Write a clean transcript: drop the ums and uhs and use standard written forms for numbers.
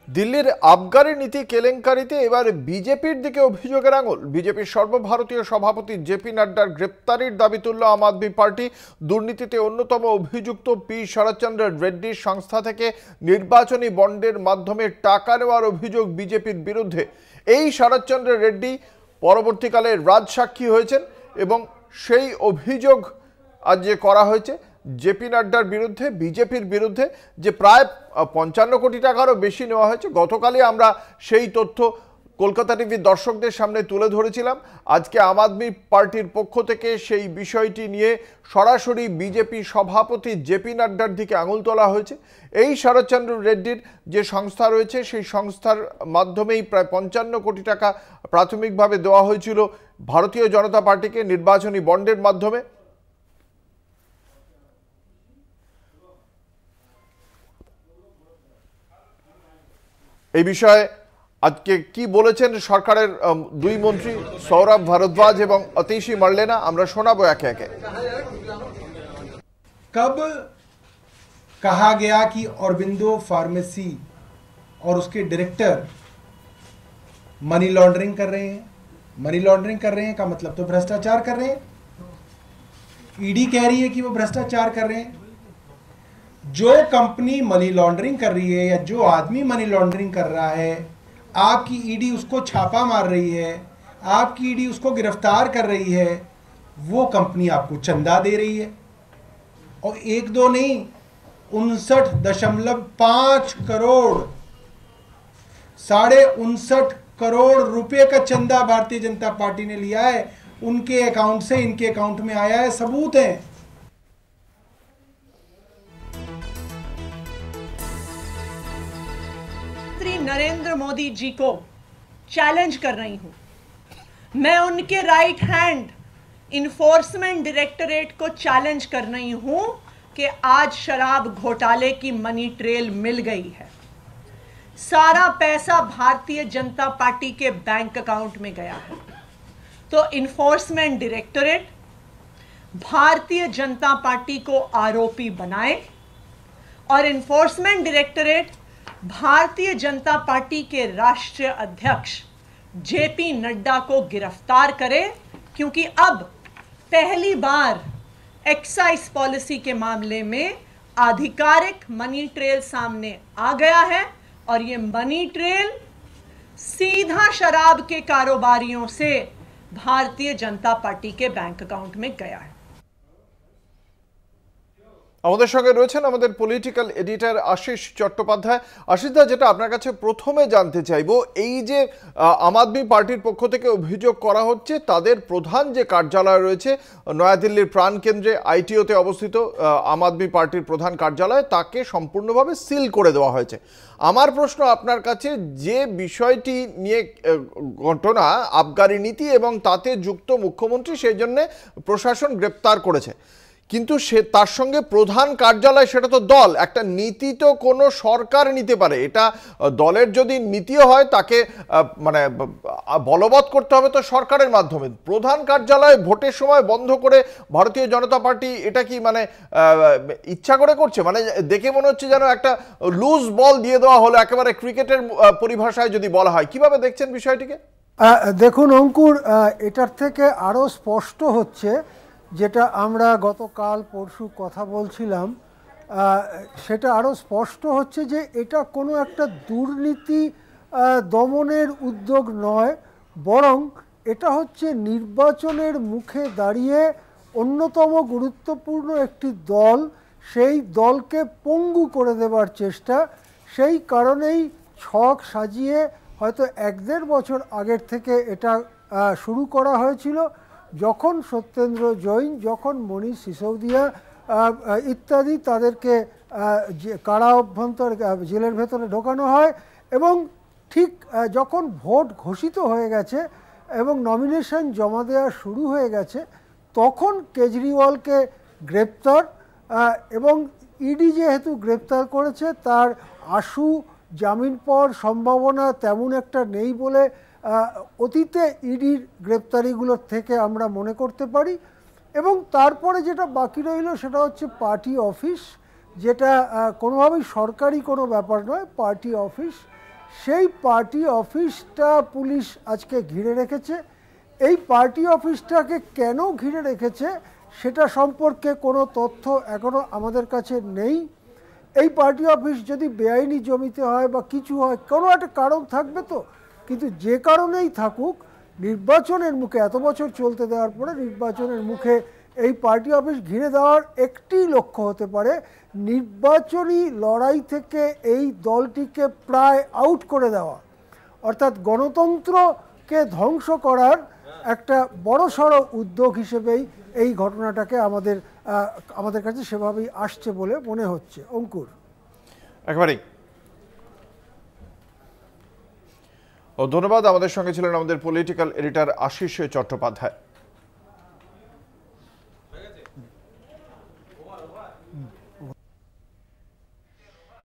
দিল্লির আবগারি নীতি কেলেঙ্কারিতে এবার বিজেপির দিকে অভিযোগের আঙুল। বিজেপির সর্বভারতীয় সভাপতি জেপি নাড্ডার গ্রেপ্তারির দাবি তুলল আম আদমি পার্টি। দুর্নীতিতে অন্যতম অভিযুক্ত পি শরৎচন্দ্র রেড্ডির সংস্থা থেকে নির্বাচনী বন্ডের মাধ্যমে টাকা নেওয়ার অভিযোগ বিজেপির বিরুদ্ধে। এই শরৎচন্দ্র রেড্ডি পরবর্তীকালে রাজসাক্ষী হয়েছেন এবং সেই অভিযোগ আজ যে করা হয়েছে জেপি নাড্ডার বিরুদ্ধে, বিজেপির বিরুদ্ধে, যে প্রায় ৫৫ কোটি টাকারও বেশি নেওয়া হয়েছে। গতকালই আমরা সেই তথ্য কলকাতা টিভির দর্শকদের সামনে তুলে ধরেছিলাম। আজকে আম আদমি পার্টির পক্ষ থেকে সেই বিষয়টি নিয়ে সরাসরি বিজেপি সভাপতি জেপি নাড্ডার দিকে আঙুল তোলা হয়েছে। এই শরৎচন্দ্র রেড্ডির যে সংস্থা রয়েছে সেই সংস্থার মাধ্যমেই প্রায় ৫৫ কোটি টাকা প্রাথমিকভাবে দেওয়া হয়েছিল ভারতীয় জনতা পার্টিকে নির্বাচনী বন্ডের মাধ্যমে। এই বিষয়ে আজকে কি বলেছেন সরকারের দুই মন্ত্রী সৌরভ भारद्वाज এবং অতীশী মার্লেনা, আমরা শোনাবো একে একে। कब कहा गया कि ऑरबिंदो फार्मेसी और उसके डायरेक्टर मनी लॉन्ड्रिंग कर रहे हैं? मनी लॉन्ड्रिंग कर रहे हैं का मतलब तो भ्रष्टाचार कर रहे हैं। ईडी कह रही है कि वो भ्रष्टाचार कर रहे हैं। जो कंपनी मनी लॉन्ड्रिंग कर रही है या जो आदमी मनी लॉन्ड्रिंग कर रहा है, आपकी ईडी उसको छापा मार रही है, आपकी ईडी उसको गिरफ्तार कर रही है, वो कंपनी आपको चंदा दे रही है। और एक दो नहीं, 59.5 करोड़, 59.5 करोड़ रुपए का चंदा भारतीय जनता पार्टी ने लिया है। उनके अकाउंट से इनके अकाउंट में आया है, सबूत है। नरेंद्र मोदी जी को चैलेंज कर रही हूं। मैं उनके राइट हैंड इन्फोर्समेंट डायरेक्टरेट को चैलेंज कर रही हूं कि आज शराब घोटाले की मनी ट्रेल मिल गई है। सारा पैसा भारतीय जनता पार्टी के बैंक अकाउंट में गया है। तो enforcement directorate Bharatiya Janata party को आरोपी बनाए और enforcement directorate Bharatiya Janata party के राष्ट्रीय अध्यक्ष जेपी नड्डा को गिरफ्तार करे, क्योंकि अब पहली बार एक्साइज पॉलिसी के मामले में आधिकारिक मनी ट्रेल सामने आ गया है और ये मनी ट्रेल सीधा शराब के कारोबारियों से भारतीय जनता पार्टी के बैंक अकाउंट में गया है। আমাদের সঙ্গে রয়েছেন আমাদের পলিটিক্যাল এডিটর আশিস চট্টোপাধ্যায়। আশিসদা, যেটা আপনার কাছে প্রথমে জানতে চাইবো, এই যে আম আদমি পার্টির পক্ষ থেকে অভিযোগ করা হচ্ছে তাদের প্রধান যে কার্যালয় রয়েছে নয়াদিল্লির প্রাণকেন্দ্রে আইটিওতে অবস্থিত আম আদমি পার্টির প্রধান কার্যালয়, তাকে সম্পূর্ণভাবে সিল করে দেওয়া হয়েছে। আমার প্রশ্ন আপনার কাছে, যে বিষয়টি নিয়ে ঘটনা আবগারি নীতি এবং তাতে যুক্ত মুখ্যমন্ত্রী, সেই জন্যে প্রশাসন গ্রেপ্তার করেছে, কিন্তু সে তার সঙ্গে প্রধান কার্যালয়, সেটা তো দল, একটা নীতি তো কোনো সরকার নিতে পারে, এটা দলের যদি নীতিও হয় তাকে মানে বলবৎ করতে হবে তো সরকারের মাধ্যমে। প্রধান কার্যালয় ভোটের সময় বন্ধ করে ভারতীয় জনতা পার্টি এটা কি মানে ইচ্ছা করে করছে? মানে দেখে মনে হচ্ছে যেন একটা লুজ বল দিয়ে দেওয়া হলো, একেবারে ক্রিকেটের পরিভাষায় যদি বলা হয়। কিভাবে দেখছেন বিষয়টিকে? দেখুন অঙ্কুর, এটার থেকে আরও স্পষ্ট হচ্ছে যেটা আমরা গতকাল পরশু কথা বলছিলাম, সেটা আরও স্পষ্ট হচ্ছে যে এটা কোনো একটা দুর্নীতি দমনের উদ্যোগ নয়, বরং এটা হচ্ছে নির্বাচনের মুখে দাঁড়িয়ে অন্যতম গুরুত্বপূর্ণ একটি দল, সেই দলকে পঙ্গু করে দেবার চেষ্টা। সেই কারণেই ছক সাজিয়ে হয়তো ১-১.৫ বছর আগের থেকে এটা শুরু করা হয়েছিল, যখন সত্যেন্দ্র জৈন, যখন মনীষ সিসোদিয়া ইত্যাদি তাদেরকে কারা অভ্যন্তর জেলের ভেতরে ঢোকানো হয়, এবং ঠিক যখন ভোট ঘোষিত হয়ে গেছে এবং নমিনেশন জমা দেওয়া শুরু হয়ে গেছে, তখন কেজরিওয়ালকে গ্রেপ্তার, এবং ইডি যেহেতু গ্রেপ্তার করেছে তার আশু জামিন পাওয়ার সম্ভাবনা তেমন একটা নেই বলে অতীতে ইডির গ্রেপ্তারিগুলোর থেকে আমরা মনে করতে পারি। এবং তারপরে যেটা বাকি রইল সেটা হচ্ছে পার্টি অফিস, যেটা কোনোভাবেই সরকারি কোনো ব্যাপার নয়, পার্টি অফিস, সেই পার্টি অফিসটা পুলিশ আজকে ঘিরে রেখেছে। এই পার্টি অফিসটাকে কেন ঘিরে রেখেছে সেটা সম্পর্কে কোনো তথ্য এখনও আমাদের কাছে নেই। এই পার্টি অফিস যদি বেআইনি জমিতে হয় বা কিছু হয়, কোনো একটা কারণ থাকবে তো, কিন্তু যে কারণেই থাকুক, নির্বাচনের মুখে এত বছর চলতে দেওয়ার পরে নির্বাচনের মুখে এই পার্টি অফিস ঘিরে দেওয়ার একটি লক্ষ্য হতে পারে নির্বাচনী লড়াই থেকে এই দলটিকে প্রায় আউট করে দেওয়া, অর্থাৎ গণতন্ত্রকে ধ্বংস করার একটা বড়সড় উদ্যোগ হিসেবেই এই ঘটনাটাকে আমাদের কাছে সেভাবেই আসছে বলে মনে হচ্ছে। অঙ্কুর, একেবারেই ধন্যবাদ। আমাদের সঙ্গে ছিলেন আমাদের পলিটিক্যাল এডিটর আশিস চট্টোপাধ্যায়।